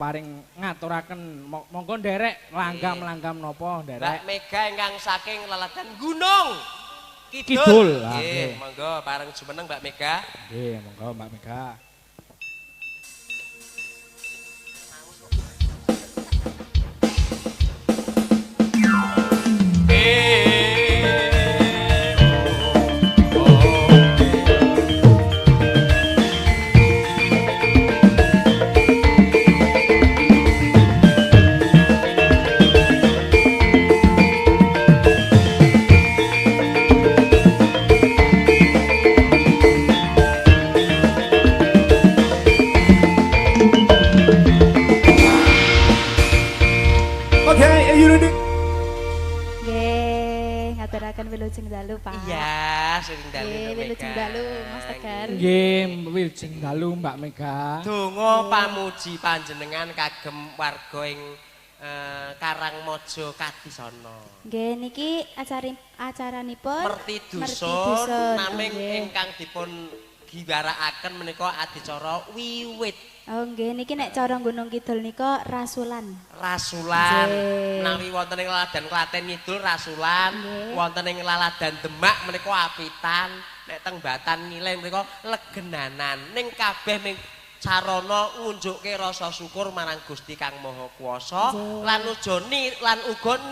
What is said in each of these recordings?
paring ngaturaken monggo nderek langgam-langgam napa nderek. Mbak Mega ingkang saking laladan Gunung Kidul. Nggih, monggo pareng jumeneng Mbak Mega. Nggih, monggo Mbak Mega. Wilujeng dalu, Pak. Iya, sering dalu Mbak Mega. Wilujeng dalu, Mas Tegar. Nggih, wilujeng dalu Mbak Mega. Donga pamuji panjenengan kagem warga ing Karangmaja Kadisana. Nggih, niki acaranipun Merti Dusun naming ingkang dipun giwarakaken menika adicara wiwit. Oh nggih, niki nek cara Gunung Kidul nika rasulan. Rasulan. Menawi wonten ing Laladan Klaten Kidul rasulan, wonten ing Laladan Demak menika apitan, nek teng Batan Ngilen menika legenanan. Ning kabeh ming carana ngunjukke rasa syukur marang Gusti Kang Maha Kuwasa lan uga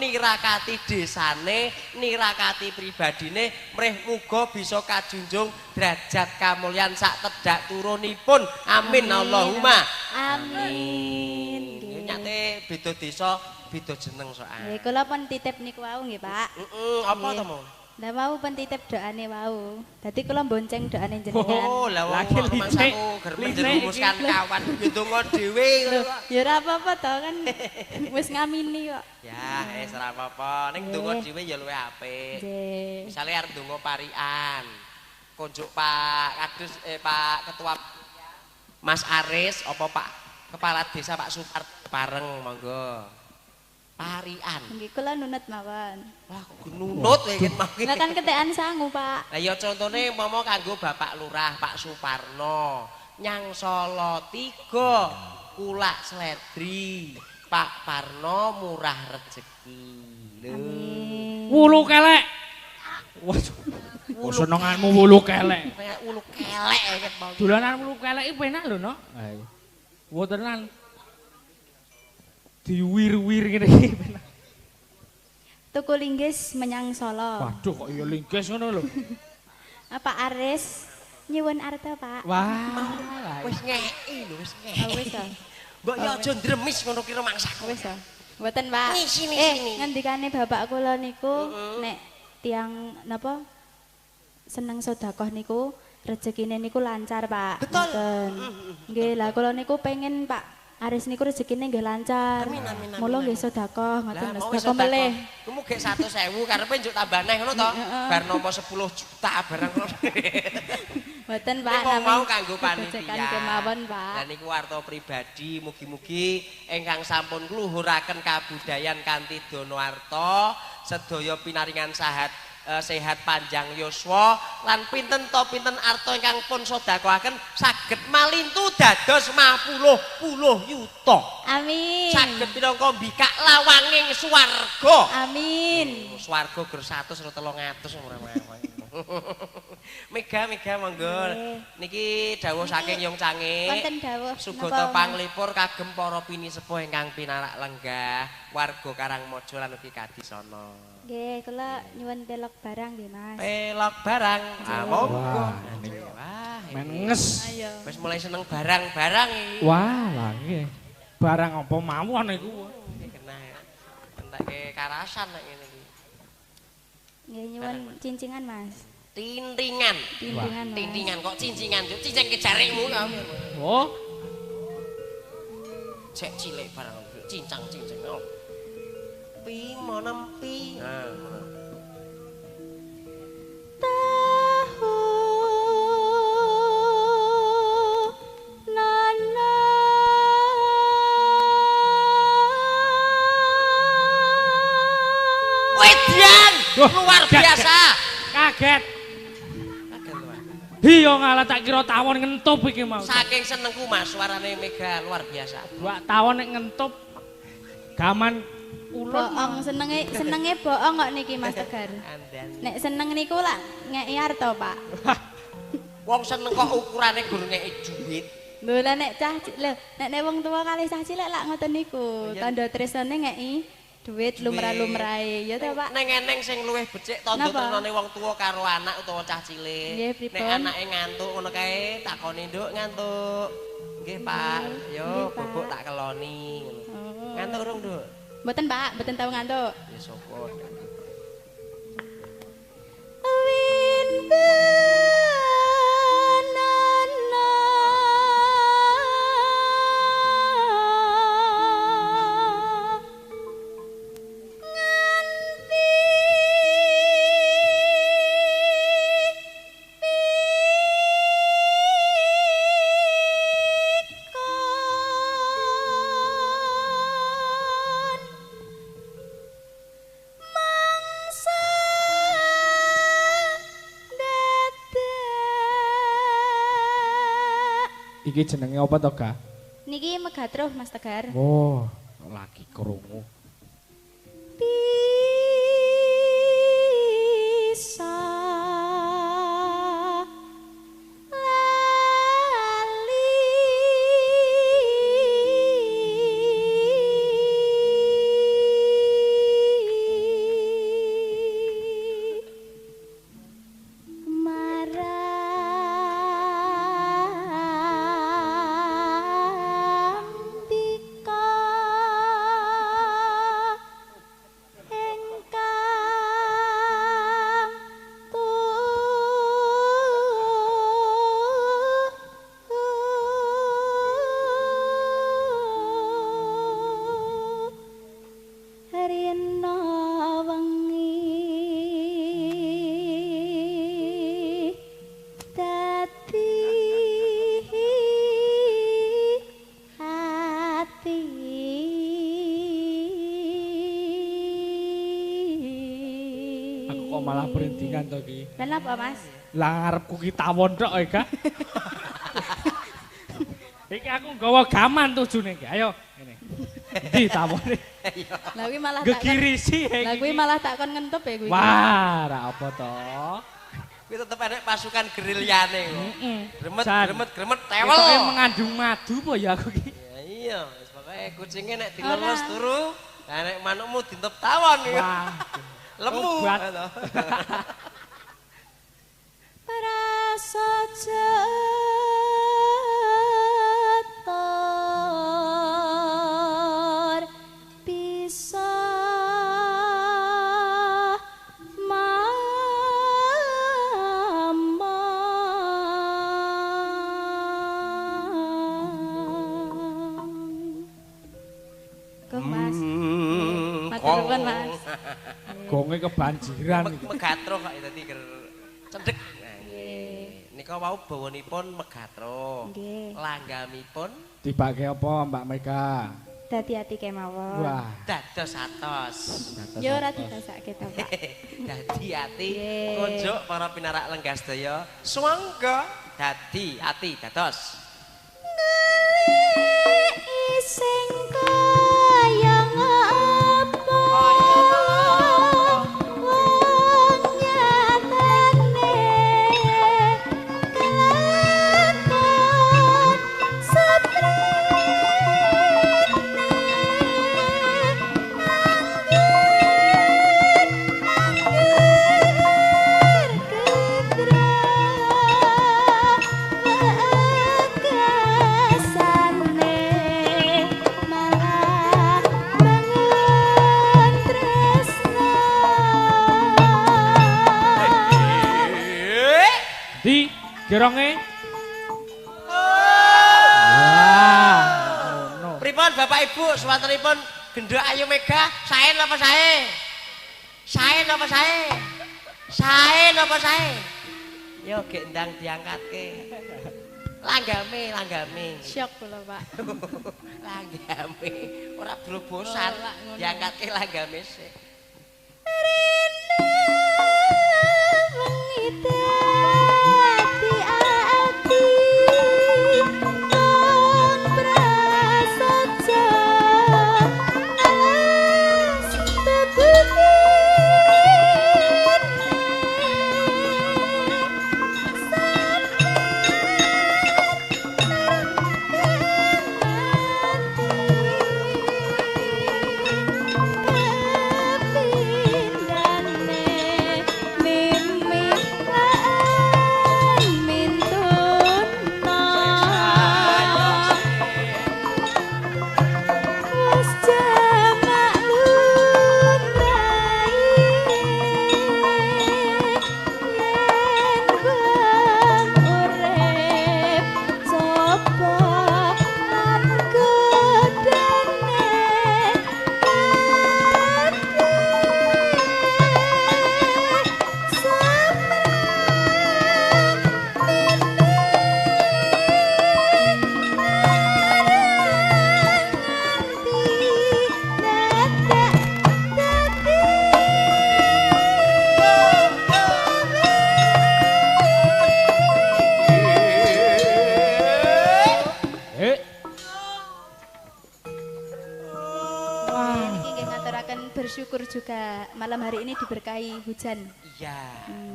nirakati desane, nirakati pribadine mrih muga bisa kajunjung derajat kamulyan sak tedhak turunipun. Amin Allahumma amin. Nyate beda desa beda jeneng soal. Nggih, kula pun titip niku wau nggih, Pak. Apa to, Mo? Lah wau pun titip doane wau. Dadi kula bonceng doane jenengan. Oh, lah wong mangsaku ger menjerumuskan kawan ndonga dhewe ngono kok. Ya ora apa-apa to kan wis ngamini kok. Ya, wis ora apa-apa. Ning ndonga dhewe ya luwih apik. Nggih. Misale arep ndonga parian. Konjuk Pak Kadus Pak Ketua Mas Aris apa Pak Kepala Desa Pak Supar bareng monggo. Parian. Nggih kula nunut mawon. Wah, kok nunut iki mawon. Lah kan ketekan sangu, Pak. Lah ya contone umpama kanggo Bapak Lurah Pak Suparno, Nyang Solo 3, Kulak Sledri, Pak Parno murah rejeki. Amin. Wulu kelek. Waduh. Senenganmu wulu kelek. Kayak wulu kelek iki mau. Dolanan wulu kelek iki penak lho, no. Ayo. Wotenan. Diwir-wir ngene iki penak. Tuku linggis menyang Solo. Waduh kok ya linggis ngono lho. Pak Aris nyuwun arta, Pak. Wah, Wis ngeki lho, wis ngeki. Oh, wis to. Mbok ya aja ndremis ngono kira mangsaku. Wis to. Mboten, Pak. Sini. Ngendikane bapak kula niku nek tiang napa seneng sedekah niku rezekine niku lancar, Pak. Betul. Nggih, lah kula niku pengen Pak Aris niku rezekine nggih lancar. Amin. Mula nggih sedekah, ngoten lho Wis sedekah melih. Kumu gek 100.000 karepe njuk tambah neh ngono to. Bar nampa 10 juta barang ngono. Mboten, Pak. Mau kanggo panitia. Kemawon, Pak. Lah niku warta pribadi mugi-mugi ingkang sampun ngluhuraken kabudayan kanthi dana arta sedaya pinaringan sehat panjang yuswa lan pinten arta ingkang pun sedekahaken saged malintu dados 50 yuta. Amin. Saged pinangka mbikak lawanging swarga. Amin. Swarga ger 100 atau 300 ora Mega monggo. Niki dawuh saking Yung Cange. Wonten dawuh. Sugata panglipur kagem para pinisepuh ingkang pinarak lenggah warga Karangmaja lan ugi Kadisana. Nggih, kula nyuwun pelok barang nggih, Mas. Pelok barang. Monggo. Wah, menges. Ayo. Wis mulai seneng barang-barang iki. Wah, lah nggih. Barang apa mawon iku. Kena entek karasan nek ngene iki. Nggih nyuwun cincingan, Mas. Tintingan. Tintingan, Mas. Tintingan kok cincingan, cincin ke jarikmu ya. Oh, Cek cilik barang cincang-cincang. Oh. Pi monempi. Nah, ngono. Tahu nana Wedyan luar biasa. kaget. Kaget luar. Iya ngalah tak kira tawon ngentup iki mau. Saking senengku Mas, suarane Mega luar biasa. Wak tawon nek ngentup gaman ulun. Bohong senenge bohong kok niki Mas Tegar. Andan. Nek seneng niku lak ngeki arto, Pak. Wong seneng kok ukurane gur ngeki duit. Lho lah nek cah lho nek wong tua kali cah cilik lak ngoten niku. Tanda tresnane ngeki duit lumrah-lumrahe ya ta Pak. Neng eneng sing luwih becik tanda tresnane wong tua karo anak utawa cah cilik. Nggih, pripun? Nek anake ngantuk ngono kae takoni nduk ngantuk. Nggih Pak, yo bubuk tak keloni ngono. Ngantuk urung nduk? Mboten Pak, mboten tau ngantuk. Ya syukur. Iki jenenge apa to, Ga? Niki megatruh Mas Tegar. Oh, lagi krungu. Bisa lali marang tika engkang rina wengi dadi hati. Aku kok malah berintingan to iki. Lan apa Mas? Lah ngarepku ki tawon tok ya, Ga. Iki aku nggawa gaman tujune iki. Ayo, ngene. Ndi tawone? Lah kuwi malah tak Gegirisi iki. Lah kuwi malah tak kon ngentup ya kuwi. Wah, ra apa to. Kuwi tetep enek pasukan gerilyane kok. Heeh. Gremet, Jan. gremet, gremet, Ketoke tewel. mengandung madu apa ya aku ki? Ya iya, wis pokoke kucinge nek dileres turu, lah nek manukmu dintup tawon iki. Wah. Lemu. Obat. Prasaja tor bisa mamang. Kok Mas? Matur nuwun Mas. Gonge kebanjiran iki. Megatro kok dadi ger cendhek. Nggih. Nika wau bawanipun megatro. Nggih. Langgamipun Tibake apa Mbak Mega? Dadi ati kemawon. Wah. dados atos. Yo ora didasake to, Pak. Dadi ati Nggih. konjuk para pinarak Lenggas Daya. Swangga dadi ati dados. Sing kayang apa wong nyatane kelakon seprene angger gedra wegasane malah bangun tresno. Di geronge. Wah, ngono. Pripun Bapak Ibu swantenipun gendhok Ayu Mega saen apa sae? Saen apa sae? Saen apa sae? Yo gek ndang diangkatke. Langgame, langgame. Syok kula, Pak. Langgame. Ora blobosan Ora, ngono. diangkatke langgame sik. Wengi dadi akan bersyukur juga malam hari ini diberkahi hujan. Iya,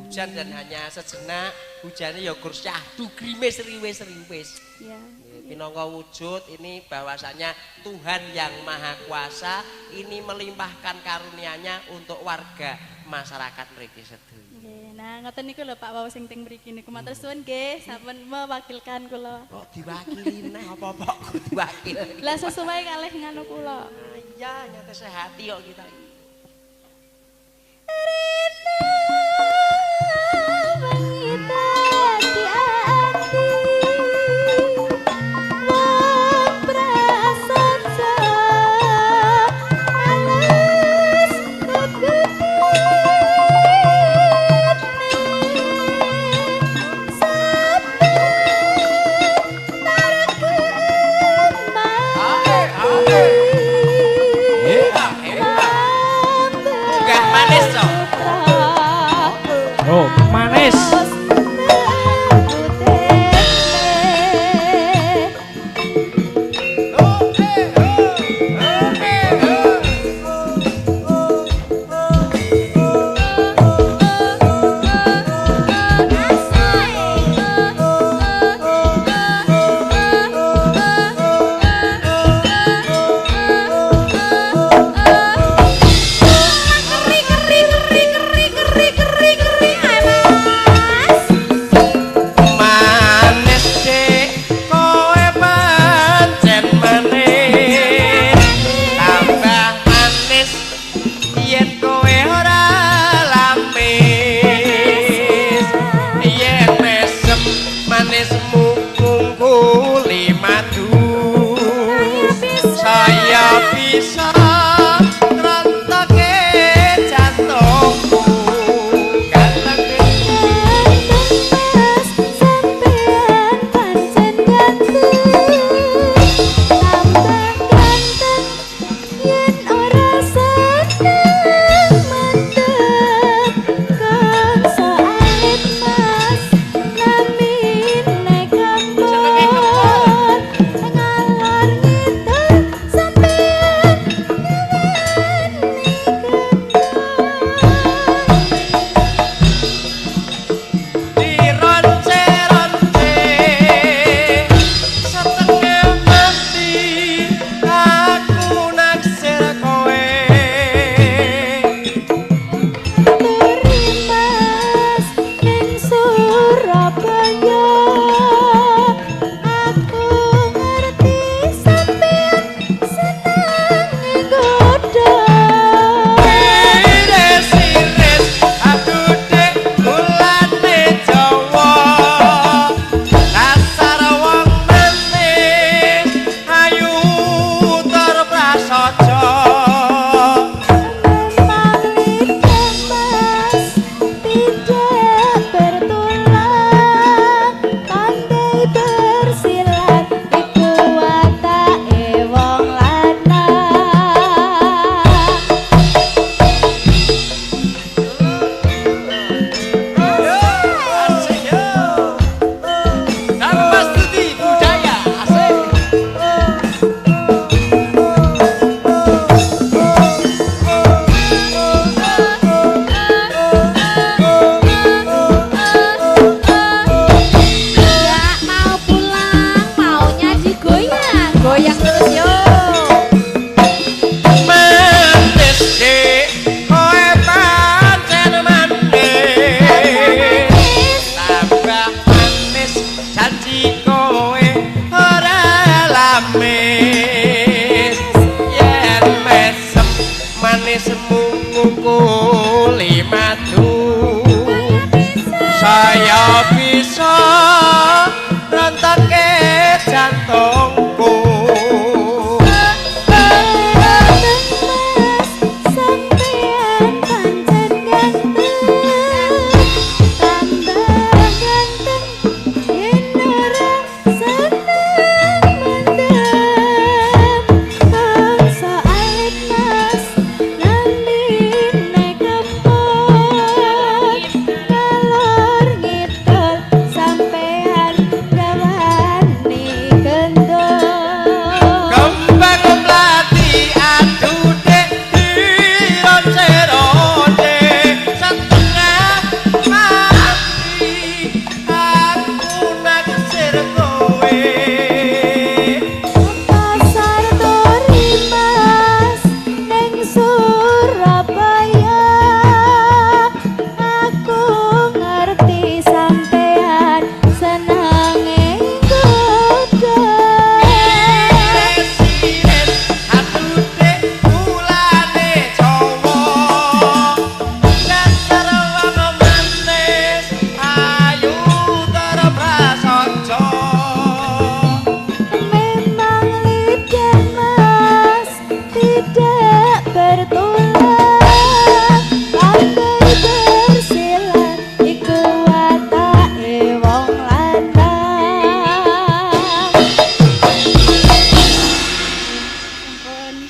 hujan dan hanya sejenak, hujannya ya gur syahdu grimis riwis-riwis. Ya. Pinangka wujud ini bahwasanya Tuhan yang Maha Kuasa ini melimpahkan karunia-Nya untuk warga masyarakat mriki sedaya. Nggih, nah ngoten niku lho Pak wau sing teng mriki niku matur suwun nggih, sampun mewakilkan kula. Kok diwakili neh apa-apa kok diwakili. Lah sesuai kalih nganu kula. Iya, nyata sehati kok kita ini. Oh, manis.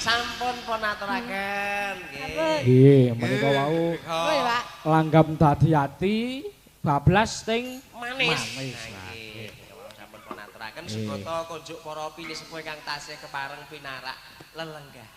Sampun pun aturaken. Nggih, menika wau Oh ya, Pak. langgam dadi ati bablas ting Manis. Manis. Nah, nggih. Sampun pun aturaken segata kunjuk para pilih sepuh ingkang tasih kepareng pinarak lelenggah.